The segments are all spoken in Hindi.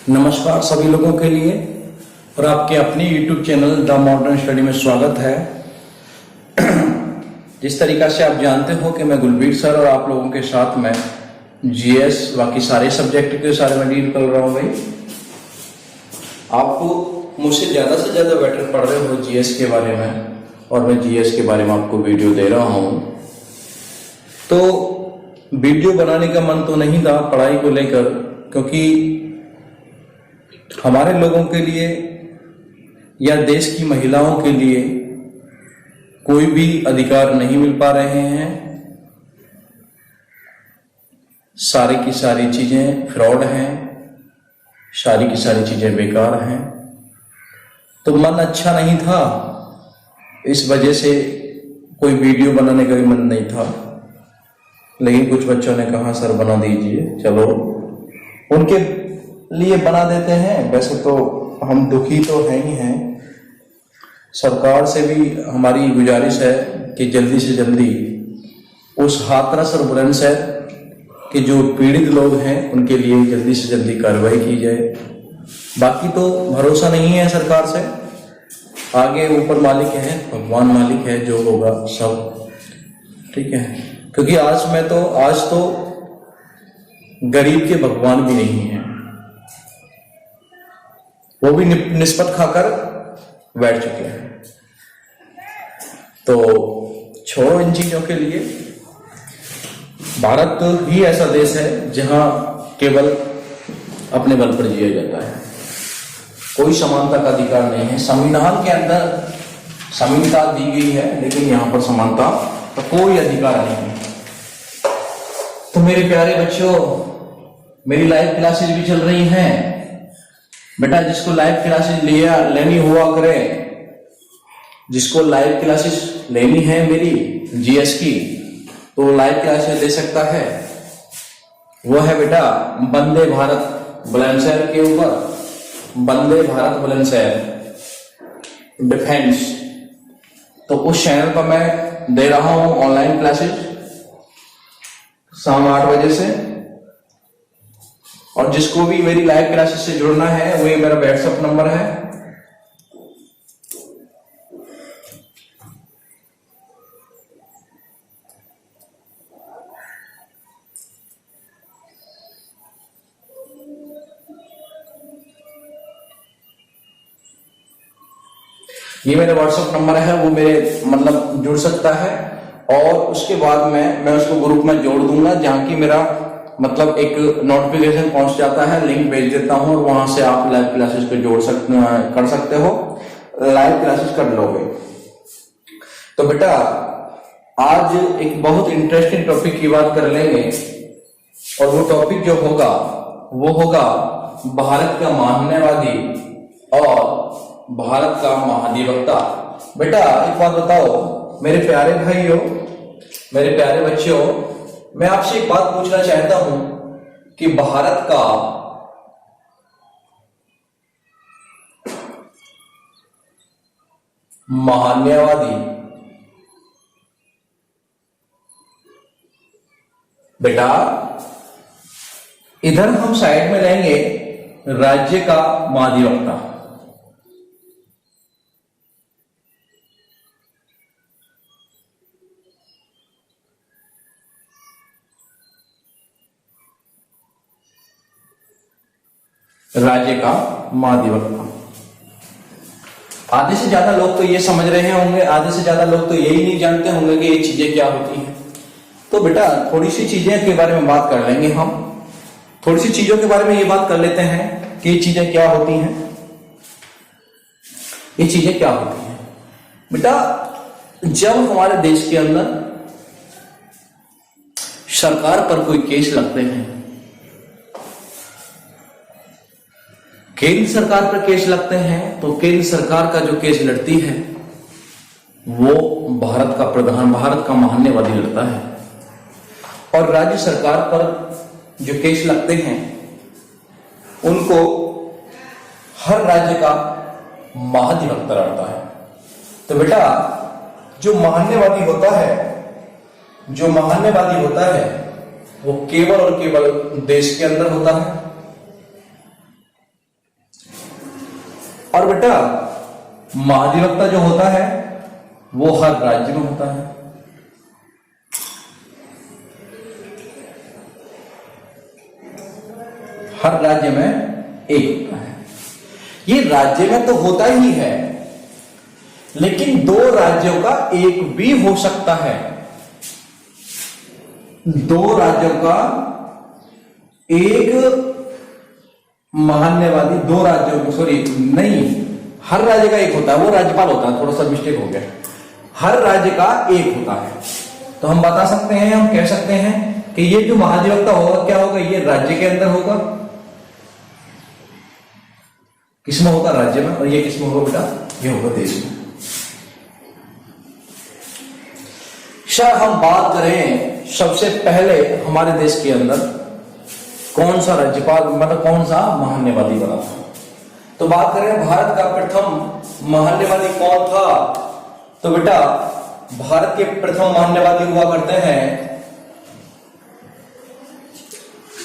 नमस्कार सभी लोगों के लिए और आपके अपने YouTube channel the modern study में स्वागत है। जिस तरीका से आप जानते हो कि मैं गुलबीर सर और आप लोगों के साथ में जीएस बाकी सारे सब्जेक्ट के सारे में डील कर रहा हूँ। भाई आप मुझसे ज़्यादा से ज़्यादा बेटर पढ़ रहे हो जीएस के बारे में और मैं जीएस के बारे में आपको वीडियो दे रहा हूँ। तो वीडियो बनाने का मन तो नहीं था पढ़ाई को लेकर, क्योंकि हमारे लोगों के लिए या देश की महिलाओं के लिए कोई भी अधिकार नहीं मिल पा रहे हैं। सारी की सारी चीजें फ्रॉड हैं, सारी की सारी चीजें बेकार हैं। तो मन अच्छा नहीं था, इस वजह से कोई वीडियो बनाने का भी मन नहीं था। लेकिन कुछ बच्चों ने कहा सर बना दीजिए, चलो उनके लिए बना देते हैं। वैसे तो हम दुखी तो हैं ही हैं। सरकार से भी हमारी गुजारिश है कि जल्दी से जल्दी उस हाथरस और बुलंदशहर के जो पीड़ित लोग हैं उनके लिए जल्दी से जल्दी कार्रवाई की जाए। बाकी तो भरोसा नहीं है सरकार से, आगे ऊपर मालिक है, भगवान मालिक है, जो होगा सब ठीक है। क्योंकि आज तो गरीब के भगवान भी नहीं है, वो भी निस्बत खाकर बैठ चुके हैं। तो छोड़ो इन चीजों के लिए। भारत ही ऐसा देश है जहां केवल अपने बल पर जिया जाता है, कोई समानता का अधिकार नहीं है। संविधान के अंदर समानता दी गई है, लेकिन यहां पर समानता का कोई अधिकार नहीं है। तो मेरे प्यारे बच्चों, मेरी लाइव क्लासेस भी चल रही हैं। बेटा जिसको लाइव क्लासेस लेनी हुआ करे, जिसको लाइव क्लासेस लेनी है मेरी जीएस की, तो लाइव क्लासेस ले सकता है। वो है बेटा वंदे भारत बुलंदशहर के ऊपर, वंदे भारत बुलंदशहर डिफेंस। तो उस चैनल पर मैं दे रहा हूं ऑनलाइन क्लासेस शाम 8 बजे से। और जिसको भी मेरी लाइव क्लासेस से जुड़ना है, वो ये मेरा व्हाट्सएप नंबर है। ये मेरा व्हाट्सएप नंबर है, वो मेरे मतलब जुड़ सकता है। और उसके बाद मैं उसको ग्रुप में जोड़ दूंगा, जहां की मेरा मतलब एक नोटिफिकेशन पहुंच जाता है, लिंक भेज देता हूं और वहां से आप लाइव क्लासेस को कर सकते हो, लाइव क्लासेस कर लोगे। तो बेटा आज एक बहुत इंटरेस्टिंग टॉपिक की बात कर लेंगे, और वो टॉपिक जो होगा वो होगा भारत का मानववादी और भारत का महाधिवक्ता। बेटा एक बात बताओ मेरे प्यारे भाइयों, मेरे प्यारे बच्चों, मैं आपसे एक बात पूछना चाहता हूं कि भारत का महान्यायवादी बेटा, इधर हम साइड में लेंगे राज्य का महाधिवक्ता। राज्य का महाधिवक्ता। आधे से ज्यादा लोग तो ये समझ रहे होंगे, आधे से ज्यादा लोग तो यही नहीं जानते होंगे कि ये चीजें क्या होती हैं। तो बेटा थोड़ी सी चीजें के बारे में बात कर लेंगे हम, थोड़ी सी चीजों के बारे में ये बात कर लेते हैं कि ये चीजें क्या होती हैं। ये चीजें क्या होती हैं बेटा, जब हमारे देश के अंदर सरकार पर कोई केस लगते हैं, केंद्र सरकार पर केस लगते हैं, तो केंद्र सरकार का जो केस लड़ती है वो भारत का महान्यायवादी लड़ता है। और राज्य सरकार पर जो केस लगते हैं उनको हर राज्य का महाधिवक्ता लड़ता है। तो बेटा जो महान्यायवादी होता है वो केवल और केवल देश के अंदर होता है। और बेटा महाधिवक्ता जो होता है वो हर राज्य में होता है। हर राज्य में एक होता है। ये राज्य में तो होता ही है, लेकिन दो राज्यों का एक भी हो सकता है। दो राज्यों का एक महान्यवादी, दो राज्यों को, सॉरी नहीं, हर राज्य का एक होता है, वो राज्यपाल होता है, थोड़ा सा मिस्टेक हो गया। हर राज्य का एक होता है। तो हम बता सकते हैं, हम कह सकते हैं कि ये जो महाधिवक्ता होगा क्या होगा, ये राज्य के अंदर होगा। किसमें होगा? राज्य में। और ये किसमें होगा बेटा? ये होगा देश में। सर हम बात करें सबसे पहले हमारे देश के अंदर कौन सा राज्यपाल, मतलब कौन सा महान्यवादी बना था, तो बात करें भारत का प्रथम महान्यवादी कौन था, तो बेटा भारत के प्रथम महान्यवादी हुआ करते हैं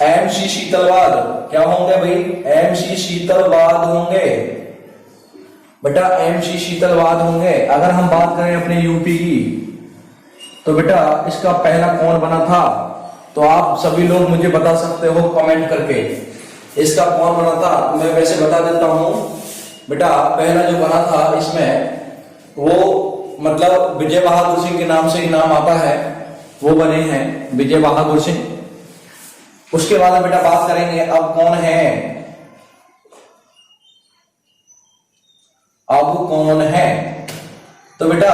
एमसी शीतलवाद। क्या होंगे भाई? एमसी शीतलवाद होंगे बेटा, एमसी शीतलवाद होंगे। अगर हम बात करें अपने यूपी की, तो बेटा इसका पहला कौन बना था, तो आप सभी लोग मुझे बता सकते हो कमेंट करके, इसका कौन बना था। मैं वैसे बता देता हूं बेटा, पहला जो बना था इसमें वो मतलब विजय बहादुर सिंह के नाम से ही नाम आता है, वो बने हैं विजय बहादुर सिंह। उसके बाद बेटा बात करेंगे अब कौन है, अब कौन है, तो बेटा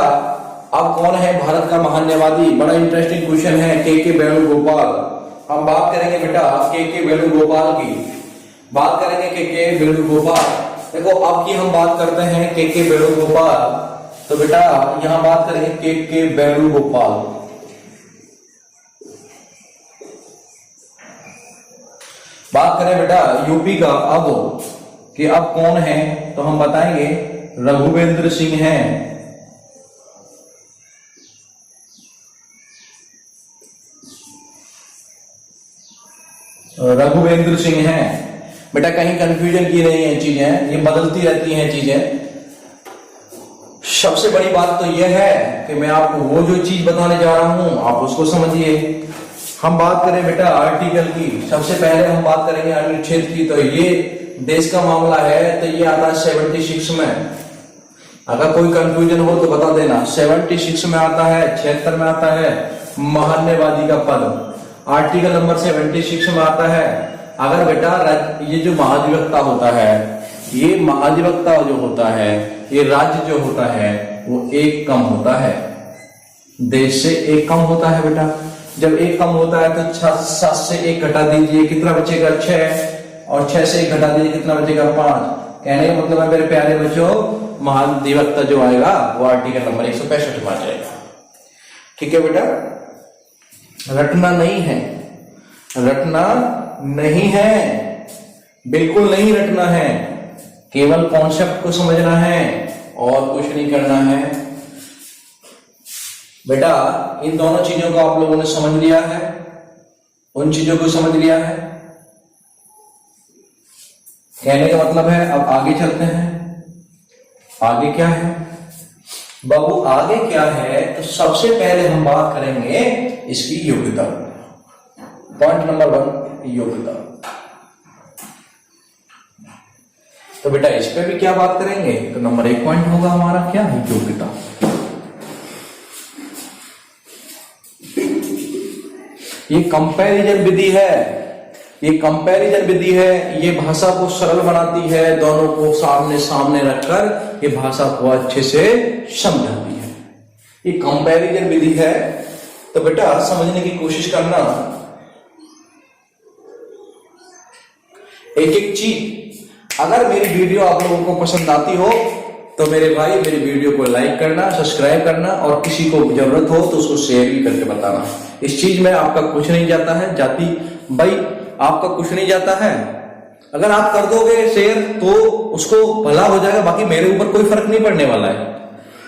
अब कौन है भारत का महान्यवादी? बड़ा इंटरेस्टिंग क्वेश्चन है। के वेणुगोपाल। हम बात करेंगे बेटा के वेणुगोपाल की, बात करेंगे के वेणुगोपाल। देखो अब की हम बात करते हैं के वेणुगोपाल, तो बेटा यहां बात करेंगे के वेणुगोपाल। बात करें बेटा यूपी का अब कि अब कौन है, तो हम बताएंगे रघुवेंद्र सिंह हैं। रघुवेंद्र सिंह हैं बेटा, कहीं कंफ्यूजन की नहीं है चीजें, ये बदलती रहती हैं चीजें। सबसे बड़ी बात तो यह है कि मैं आपको वो जो चीज बताने जा रहा हूं आप उसको समझिए। हम बात करें बेटा आर्टिकल की, सबसे पहले हम बात करेंगे अनुच्छेद की, तो ये देश का मामला है, तो ये आता है 76 में। अगर कोई कंफ्यूजन हो तो बता देना। 76 में आता है, 76 में आता है महान्यवादी का पद, आर्टिकल नंबर 76 में आता है। अगर बेटा ये जो महाधिवक्ता होता है, ये महाधिवक्ता जो होता है, ये राज्य जो होता है वो एक कम होता है, देश से एक कम होता है बेटा। जब एक कम होता है तो 7 से 1 घटा दीजिए, कितना बचेगा? 6, और 6 से 1 घटा दीजिए, कितना बचेगा? 5। कहने का मतलब है मेरे प्यारे बच्चों, महाधिवक्ता जो आएगा वो आर्टिकल नंबर 165 में आ जाएगा। ठीक है बेटा, रटना नहीं है, रटना नहीं है, बिल्कुल नहीं रटना है, केवल कॉन्सेप्ट को समझना है और कुछ नहीं करना है बेटा। इन दोनों चीजों को आप लोगों ने समझ लिया है, उन चीजों को समझ लिया है, कहने का मतलब है अब आगे चलते हैं। आगे क्या है बाबू? आगे क्या है, तो सबसे पहले हम बात करेंगे इसकी योग्यता। पॉइंट नंबर 1 योग्यता। तो बेटा इस पे भी क्या बात करेंगे, तो नंबर 1 पॉइंट होगा हमारा क्या है? योग्यता। ये कंपैरिजन विधि है, ये कंपैरिजन विधि है, ये भाषा को सरल बनाती है, दोनों को सामने सामने रखकर ये भाषा को अच्छे से समझाती है। ये कंपैरिजन विधि है, तो बेटा समझने की कोशिश करना। एक एक चीज, अगर मेरी वीडियो आप लोगों को पसंद आती हो तो मेरे भाई मेरी वीडियो को लाइक करना, सब्सक्राइब करना, और किसी को जरूरत हो तो उसको शेयर भी करके बताना। इस चीज में आपका कुछ नहीं जाता है, जाति भाई आपका कुछ नहीं जाता है। अगर आप कर दोगे शेयर तो उसको भला हो जाएगा, बाकी मेरे ऊपर कोई फर्क नहीं पड़ने वाला है।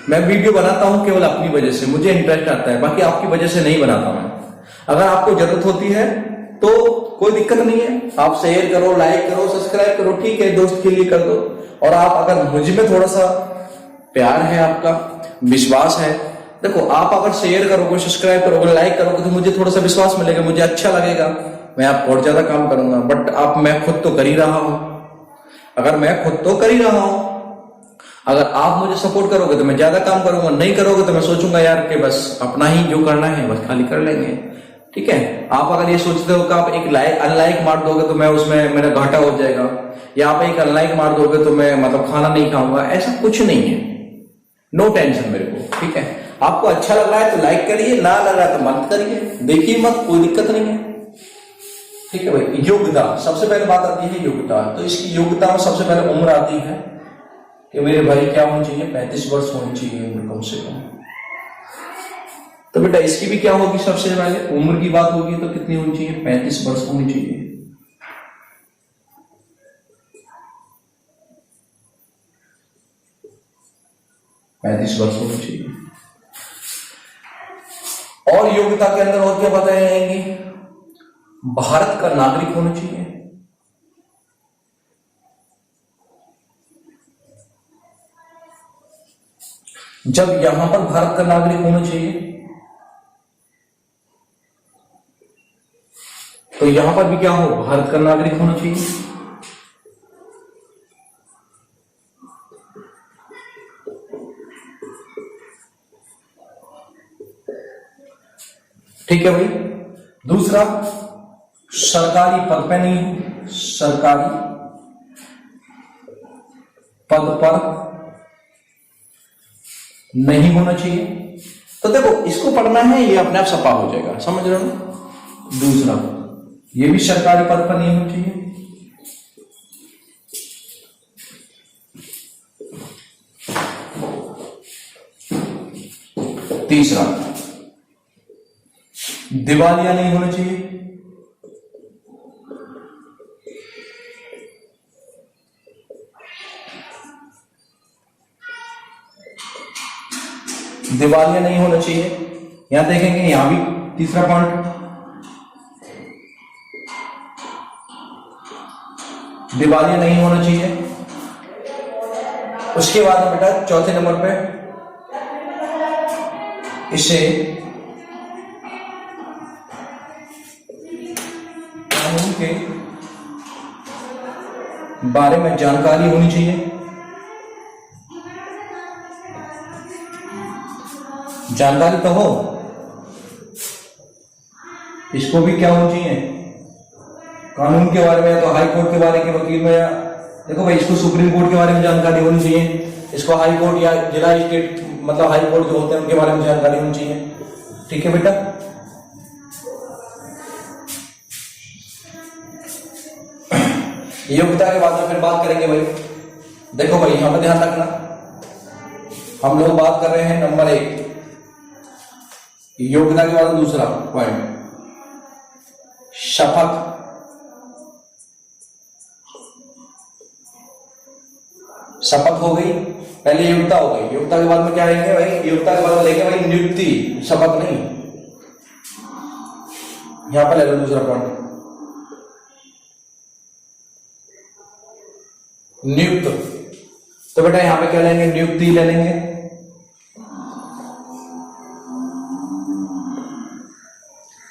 मैं वीडियो बनाता हूं केवल अपनी वजह से, मुझे इंटरेस्ट आता है, बाकी आपकी वजह से नहीं बनाता मैं। अगर आपको जरूरत होती है तो कोई दिक्कत नहीं है, आप शेयर करो, लाइक करो, सब्सक्राइब करो, ठीक है, दोस्त के लिए कर दो। और आप अगर मुझ में थोड़ा सा प्यार है, आपका विश्वास है, देखो आप अगर शेयर करोगे, सब्सक्राइब करोगे, लाइक करोगे तो मुझे थोड़ा सा विश्वास मिलेगा, मुझे अच्छा लगेगा, मैं आपको और ज्यादा काम करूंगा। बट आप, मैं खुद तो कर ही रहा हूं, अगर मैं खुद तो कर ही रहा हूं, अगर आप मुझे सपोर्ट करोगे तो मैं ज्यादा काम करूंगा, नहीं करोगे तो मैं सोचूंगा यार कि बस अपना ही जो करना है बस खाली कर लेंगे। ठीक है, आप अगर ये सोचते हो कि आप एक लाइक अनलाइक मार दोगे तो मैं उसमें मेरा घाटा हो जाएगा, या आप एक अनलाइक मार दोगे तो मैं मतलब खाना नहीं खाऊंगा, ऐसा कुछ नहीं है। नो टेंशन मेरे को। ठीक है, आपको अच्छा लग रहा है तो लाइक करिए, ना लग रहा है तो मत करिए, देखिए मत, कोई दिक्कत नहीं है। ठीक है भाई, योग्यता, सबसे पहले बात आती है योग्यता। तो इसकी योग्यता में सबसे पहले उम्र आती है कि मेरे भाई क्या होनी चाहिए, 35 वर्ष होनी चाहिए उम्र कम से कम। तो बेटा इसकी भी क्या होगी, सबसे पहले उम्र की बात होगी तो कितनी होनी चाहिए, 35 वर्ष होनी चाहिए। पैंतीस वर्ष होनी चाहिए। और योग्यता के अंदर और क्या बताए जाएंगे, भारत का नागरिक होना चाहिए, जब यहां पर भारत का नागरिक होना चाहिए तो यहां पर भी क्या हो, भारत का नागरिक होना चाहिए। ठीक है भाई। दूसरा, सरकारी पद पे नहीं हो, सरकारी पद पर नहीं होना चाहिए। तो देखो इसको पढ़ना है, ये अपने आप सपा हो जाएगा, समझ रहे हो ना। दूसरा, ये भी सरकारी पद पर नहीं होना चाहिए। तीसरा, दिवालिया नहीं होना चाहिए। दिवालिया नहीं होना चाहिए। यहां देखेंगे, यहां भी तीसरा पॉइंट, दिवालिया नहीं होना चाहिए। उसके बाद में बेटा चौथे नंबर पे इसे कानून के बारे में जानकारी होनी चाहिए, जानकारी तो हो। इसको भी क्या होना चाहिए, कानून के बारे में, तो हाई कोर्ट के बारे के वकील में, या देखो भाई इसको सुप्रीम कोर्ट के बारे में जानकारी होनी चाहिए, इसको हाई कोर्ट या जिला स्टेट मतलब हाई कोर्ट जो होते हैं उनके बारे में जानकारी होनी चाहिए। ठीक है बेटा। योग्यता के बाद में फिर बात करेंगे भाई। देखो भाई यहां पर ध्यान रखना, हम लोग बात कर रहे हैं नंबर 1 योग्यता के बाद दूसरा पॉइंट, शपथ। शपथ हो गई, पहले योग्यता हो गई, योग्यता के बाद में क्या लेंगे भाई, योग्यता के बाद में लेंगे भाई नियुक्ति, शपथ नहीं। यहां पर ले लो दूसरा पॉइंट, नियुक्त। तो बेटा यहां पे क्या लेंगे, नियुक्ति ले लेंगे।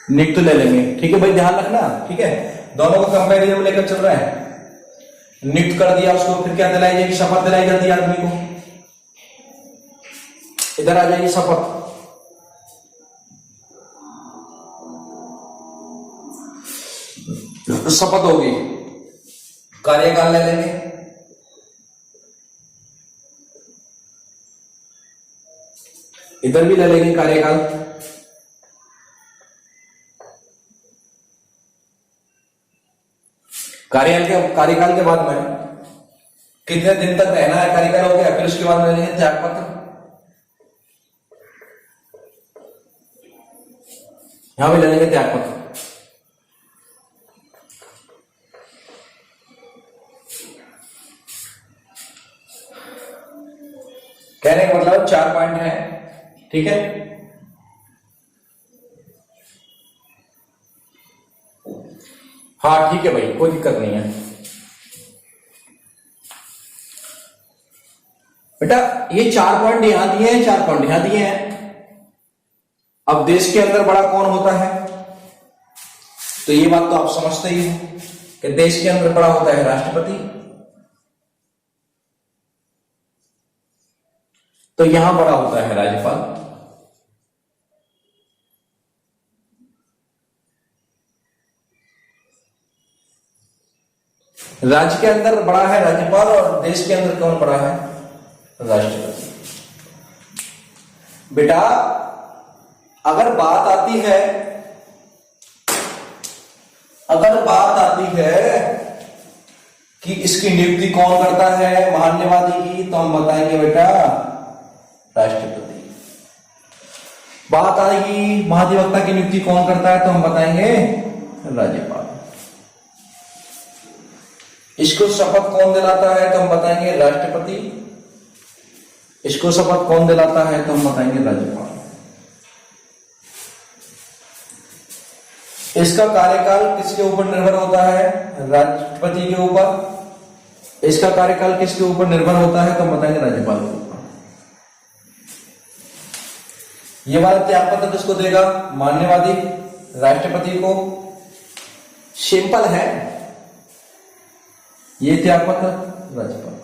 नियुक्त ले लेंगे। ठीक है भाई, ध्यान रखना। ठीक है, दोनों को कंपैरिजन में लेकर चल रहा है। नियुक्त कर दिया उसको, फिर क्या दिलाई जाएगी, शपथ दिलाई जाती है आदमी को। इधर आ जाएगी शपथ। शपथ होगी, कार्यकाल ले लेंगे। इधर भी ले लेंगे कार्यकाल। कार्यकाल के बाद में कितने दिन तक रहना है, कार्यकाल हो गया, फिर उसके बाद में लेंगे त्याग पत्र। यहां भी ले लेंगे त्याग पत्र। कहने का मतलब 4 पॉइंट है। ठीक है, हाँ ठीक है भाई, कोई दिक्कत नहीं है। बेटा ये 4 पॉइंट यहां दिए हैं, 4 पॉइंट यहां दिए हैं। अब देश के अंदर बड़ा कौन होता है, तो ये बात तो आप समझते ही हो कि देश के अंदर बड़ा होता है राष्ट्रपति। तो यहां बड़ा होता है राज्यपाल। राज्य के अंदर बड़ा है राज्यपाल और देश के अंदर कौन बड़ा है, राष्ट्रपति। बेटा अगर बात आती है कि इसकी नियुक्ति कौन करता है महान्यवादी की, तो हम बताएंगे बेटा राष्ट्रपति। बात आएगी महाधिवक्ता की नियुक्ति कौन करता है, तो हम बताएंगे राज्यपाल। इसको शपथ कौन दिलाता है, तो हम बताएंगे राष्ट्रपति। इसको शपथ कौन दिलाता है, तो हम बताएंगे राज्यपाल। इसका कार्यकाल किसके ऊपर निर्भर होता है, राष्ट्रपति के ऊपर। इसका कार्यकाल किसके ऊपर निर्भर होता है, तो हम बताएंगे राज्यपाल के ऊपर। ये वाला त्याग पत्र किसको देगा, मान्यवादी राष्ट्रपति को। सिंपल है ये त्याग पत्र, राज्यपाल।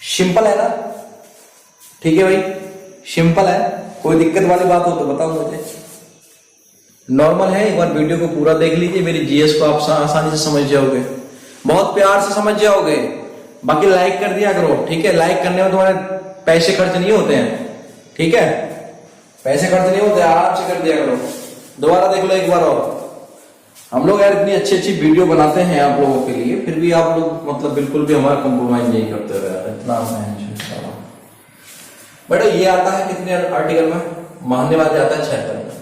सिंपल है ना, ठीक है भाई, सिंपल है। कोई दिक्कत वाली बात हो तो बताओ मुझे। नॉर्मल है, एक बार वीडियो को पूरा देख लीजिए, मेरी जीएस को आप आसानी से समझ जाओगे, बहुत प्यार से समझ जाओगे। बाकी लाइक कर दिया करो, ठीक है। लाइक करने में तुम्हारे पैसे खर्च नहीं होते हैं, ठीक है, पैसे खर्च नहीं होते, आराम से कर दिया करो। दोबारा देख लो एक बार और। हम लोग यार इतनी अच्छी अच्छी वीडियो बनाते हैं आप लोगों के लिए, फिर भी आप लोग मतलब बिल्कुल भी हमारा कंप्रोमाइज नहीं करते हो यार, इतना बेटा। ये आता है कितने आर्टिकल में, महान्यवादी आता है 76 में।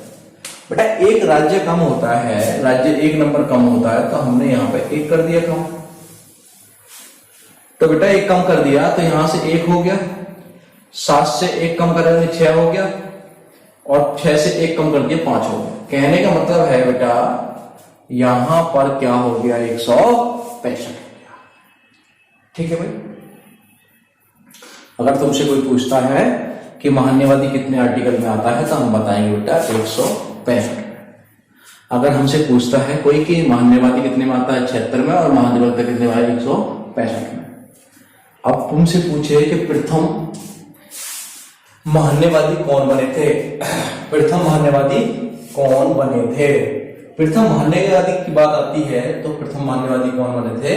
बेटा एक राज्य कम होता है, राज्य 1 नंबर कम होता है, तो हमने यहां पे 1 कर दिया कम। तो बेटा 1 कम कर दिया तो यहां से 1 हो गया, 7 से 1 कम करेंगे 6 हो गया, और 6 से 1 कम कर दिया 5 हो गया। कहने का मतलब है बेटा यहां पर क्या हो गया, 165 हो गया, ठीक है भाई। अगर तुमसे कोई पूछता है कि महान्यवादी कितने आर्टिकल में आता है, तो हम बताएंगे बेटा 165। अगर हमसे पूछता है कोई कि महान्यवादी कितने में आता है, 76 में, और महाधिवक्ता कितने में आया, 165 में। अब तुमसे पूछे कि प्रथम महान्यवादी कौन बने थे, प्रथम महान्यवादी कौन बने थे, प्रथम महान्यवादी की बात आती है तो प्रथम महान्यवादी कौन बने थे,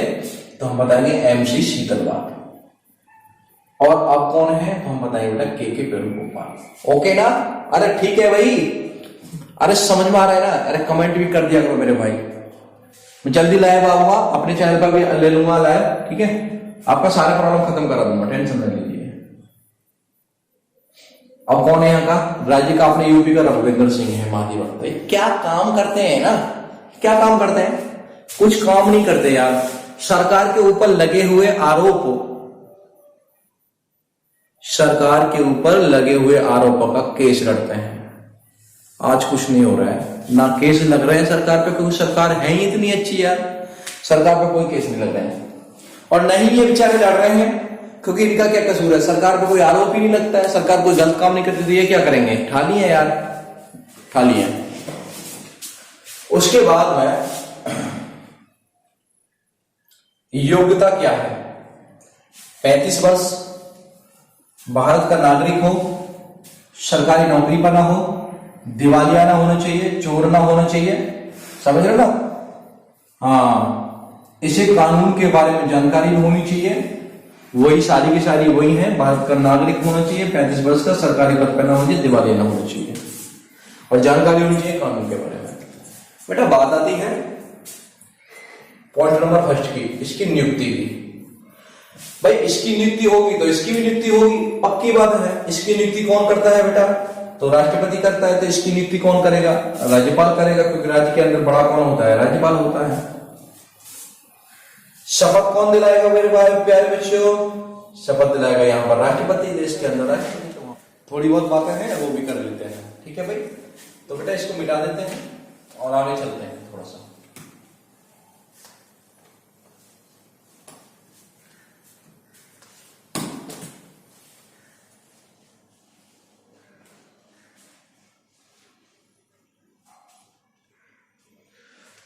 तो हम बताएंगे एमसी शीतलवाद। और अब कौन है, तो हम बताएंगे बेटा के वेणुगोपाल। ओके ना, अरे ठीक है भाई, अरे समझ में आ रहा है ना। अरे कमेंट भी कर दिया करो मेरे भाई, मैं जल्दी लाइव आऊंगा, अपने चैनल पर भी ले लूंगा लाइव, ठीक है। आपका सारा प्रॉब्लम खत्म करा दूंगा, टेंशन न लीजिए। अब कौन है यहाँ का, राज्य का अपने यूपी का रघुवेंद्र सिंह है महाधिवक्ता। क्या काम करते हैं ना, क्या काम करते हैं, कुछ काम नहीं करते यार। सरकार के ऊपर लगे हुए आरोप, सरकार के ऊपर लगे हुए आरोपों का केस लड़ते हैं। आज कुछ नहीं हो रहा है ना, केस लग रहे हैं सरकार पे, क्योंकि सरकार है ही इतनी अच्छी यार, सरकार पे कोई केस नहीं लग रहे हैं। और नहीं ये बेचारे लड़ रहे हैं क्योंकि इनका क्या कसूर है, सरकार पे कोई आरोप ही नहीं लगता है, सरकार कोई गलत काम नहीं करती, तो ये क्या करेंगे, ठाली है यार, ठाली है। उसके बाद में योग्यता क्या है, 35 वर्ष, भारत का नागरिक हो, सरकारी नौकरी पर ना हो, दिवालिया ना होना चाहिए, चोर ना होना चाहिए, समझ रहे ना। हाँ, इसे कानून के बारे में जानकारी होनी चाहिए, वही सारी की सारी वही है। भारत का नागरिक होना चाहिए, 35 वर्ष का, सरकारी पद पर ना होना चाहिए, दिवालिया ना होना चाहिए, और जानकारी होनी चाहिए कानून के बारे में। बेटा बात आती है पॉइंट नंबर 1 की, इसकी नियुक्ति की। भाई इसकी नियुक्ति होगी तो इसकी भी नियुक्ति होगी, पक्की बात है। इसकी नियुक्ति कौन करता है बेटा, तो राष्ट्रपति करता है। तो इसकी नियुक्ति कौन करेगा, राज्यपाल करेगा, क्योंकि राज्य के अंदर बड़ा कौन होता है, राज्यपाल होता है। शपथ कौन दिलाएगा मेरे प्यारे बच्चों, शपथ दिलाएगा यहाँ पर राष्ट्रपति, देश के अंदर राष्ट्रपति। थोड़ी बहुत बातें हैं वो भी कर लेते हैं, ठीक है भाई। तो बेटा इसको मिटा देते हैं और आगे चलते हैं थोड़ा सा।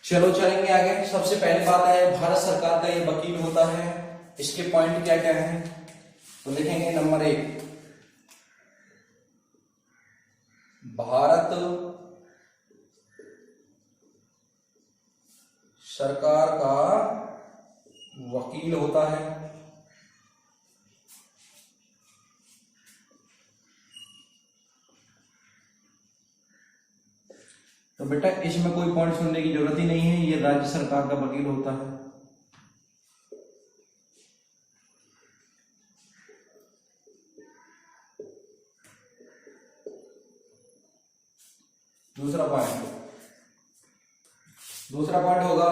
चलो चलेंगे आगे। सबसे पहली बात है, भारत सरकार का ये वकील होता है, इसके पॉइंट क्या क्या हैं तो लिखेंगे। नंबर 1, भारत सरकार का वकील होता है। तो बेटा इसमें कोई पॉइंट सुनने की जरूरत ही नहीं है, ये राज्य सरकार का वकील होता है। दूसरा पॉइंट होगा,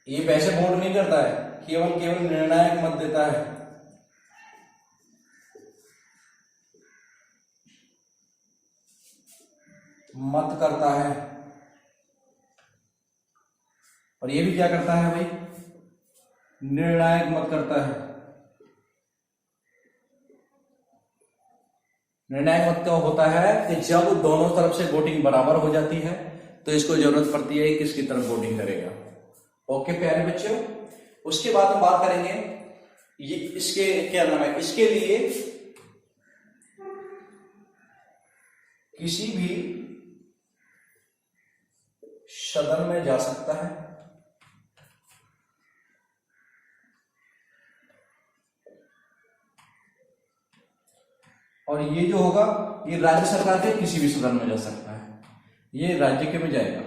ये वैसे वोट नहीं करता है, केवल निर्णायक मत देता है। मत करता है। और ये भी क्या करता है भाई, निर्णायक मत करता है। निर्णायक मत क्या होता है कि जब दोनों तरफ से वोटिंग बराबर हो जाती है तो इसको जरूरत पड़ती है किसकी तरफ वोटिंग करेगा। ओके प्यारे बच्चों, उसके बाद हम बात करेंगे ये इसके क्या नाम है, इसके लिए किसी भी सदन में जा सकता है। और ये जो होगा ये राज्य सरकार के किसी भी सदन में जा सकता है, ये राज्य के में जाएगा,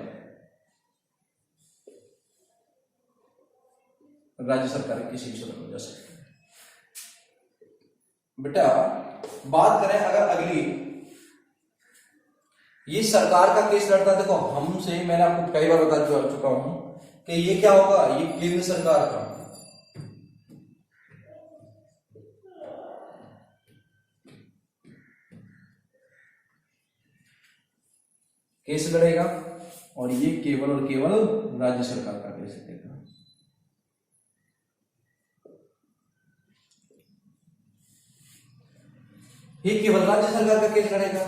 राज्य सरकार के किसी भी सदन में जा सकता है। बेटा बात करें अगर अगली, ये सरकार का केस लड़ता है। देखो हमसे, मैंने आपको कई बार बता चुका हूं कि ये क्या होगा, ये केंद्र सरकार का केस लड़ेगा और ये केवल और केवल राज्य सरकार का केस लड़ेगा। ये केवल राज्य सरकार का केस लड़ेगा।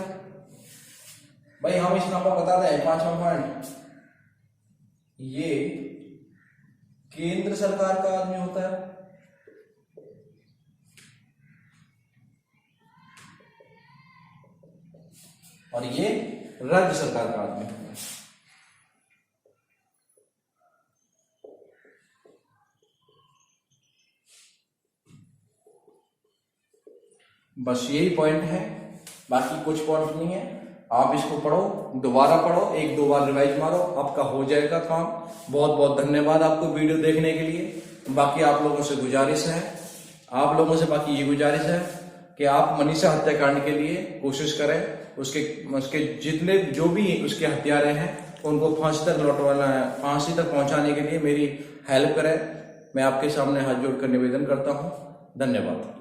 भाई हम इस नंबर बता दें, 5वां पॉइंट, ये केंद्र सरकार का आदमी होता है और ये राज्य सरकार का आदमी होता है। बस यही पॉइंट है, बाकी कुछ पॉइंट नहीं है। आप इसको पढ़ो, दोबारा पढ़ो, 1-2 बार रिवाइज मारो, आपका हो जाएगा काम। बहुत बहुत धन्यवाद आपको वीडियो देखने के लिए। बाकी आप लोगों से गुजारिश है, बाकी ये गुजारिश है कि आप मनीषा हत्याकांड के लिए कोशिश करें, उसके जितने जो भी उसके हत्यारे हैं उनको फांसी तक पहुंचाने के लिए मेरी हेल्प करें। मैं आपके सामने हाथ जोड़कर निवेदन करता हूं। धन्यवाद।